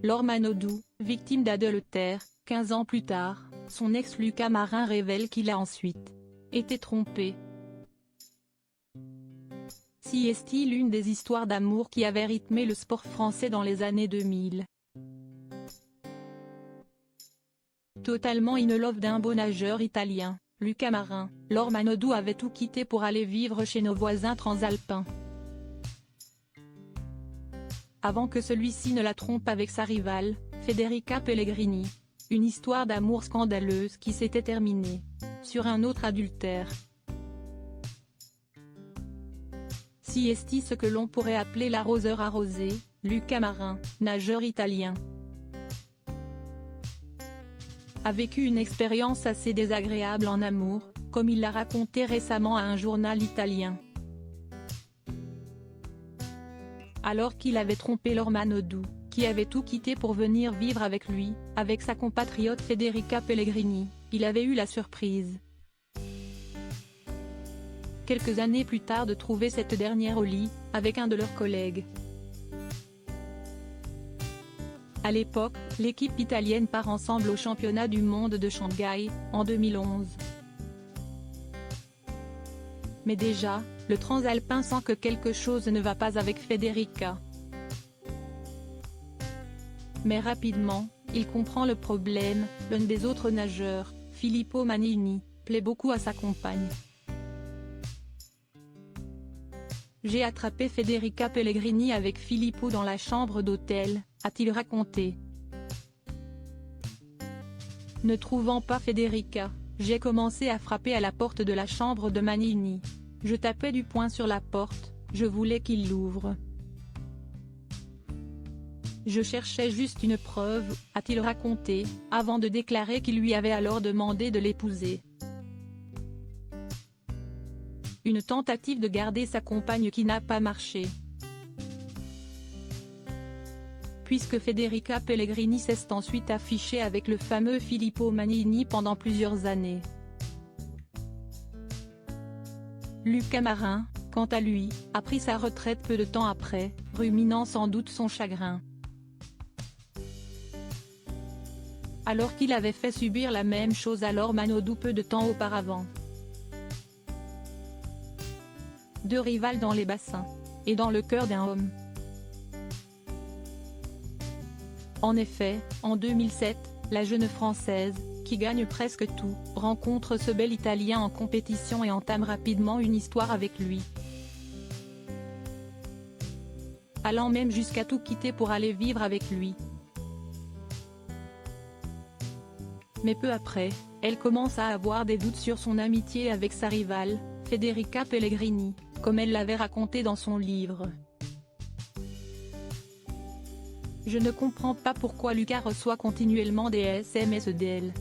Laure Manodou, victime d'adultère, 15 ans plus tard, son ex Lucas Marin révèle qu'il a ensuite été trompé. Si est-il l'une des histoires d'amour qui avait rythmé le sport français dans les années 2000. Totalement in love d'un beau nageur italien, Lucas Marin, Laure Manodou avait tout quitté pour aller vivre chez nos voisins transalpins. Avant que celui-ci ne la trompe avec sa rivale, Federica Pellegrini. Une histoire d'amour scandaleuse qui s'était terminée sur un autre adultère. Si est-il ce que l'on pourrait appeler l'arroseur arrosé, Lucas Marin, nageur italien, a vécu une expérience assez désagréable en amour, comme il l'a raconté récemment à un journal italien. Alors qu'il avait trompé Laure Manodou, qui avait tout quitté pour venir vivre avec lui, avec sa compatriote Federica Pellegrini, il avait eu la surprise, quelques années plus tard, de trouver cette dernière au lit, avec un de leurs collègues. À l'époque, l'équipe italienne part ensemble au championnat du monde de Shanghai, en 2011. Mais déjà, le transalpin sent que quelque chose ne va pas avec Federica. Mais rapidement, il comprend le problème, l'un des autres nageurs, Filippo Manini, plaît beaucoup à sa compagne. J'ai attrapé Federica Pellegrini avec Filippo dans la chambre d'hôtel, a-t-il raconté. Ne trouvant pas Federica, j'ai commencé à frapper à la porte de la chambre de Manini. Je tapais du poing sur la porte, je voulais qu'il l'ouvre. Je cherchais juste une preuve, a-t-il raconté, avant de déclarer qu'il lui avait alors demandé de l'épouser. Une tentative de garder sa compagne qui n'a pas marché, puisque Federica Pellegrini s'est ensuite affichée avec le fameux Filippo Manini pendant plusieurs années. Lucas Marin, quant à lui, a pris sa retraite peu de temps après, ruminant sans doute son chagrin. Alors qu'il avait fait subir la même chose à Laure Manodou peu de temps auparavant. Deux rivales dans les bassins, et dans le cœur d'un homme. En effet, en 2007, la jeune Française, qui gagne presque tout, rencontre ce bel Italien en compétition et entame rapidement une histoire avec lui. Allant même jusqu'à tout quitter pour aller vivre avec lui. Mais peu après, elle commence à avoir des doutes sur son amitié avec sa rivale, Federica Pellegrini, comme elle l'avait raconté dans son livre. Je ne comprends pas pourquoi Lucas reçoit continuellement des SMS d'elle.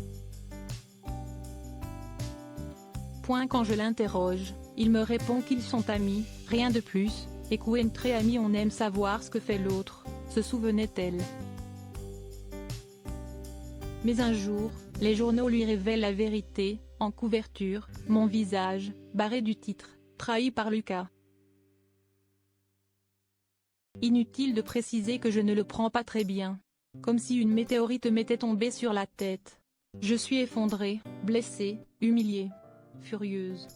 Quand je l'interroge, il me répond qu'ils sont amis, rien de plus, et qu'entre amis on aime savoir ce que fait l'autre, se souvenait-elle. Mais un jour, les journaux lui révèlent la vérité, en couverture, mon visage, barré du titre, trahi par Lucas. Inutile de préciser que je ne le prends pas très bien. Comme si une météorite m'était tombée sur la tête. Je suis effondrée, blessée, humiliée, furieuse.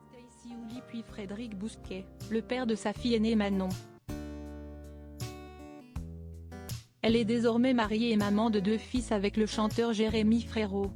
Stacy Houli puis Frédéric Bousquet, le père de sa fille aînée Manon. Elle est désormais mariée et maman de 2 fils avec le chanteur Jérémy Frérot.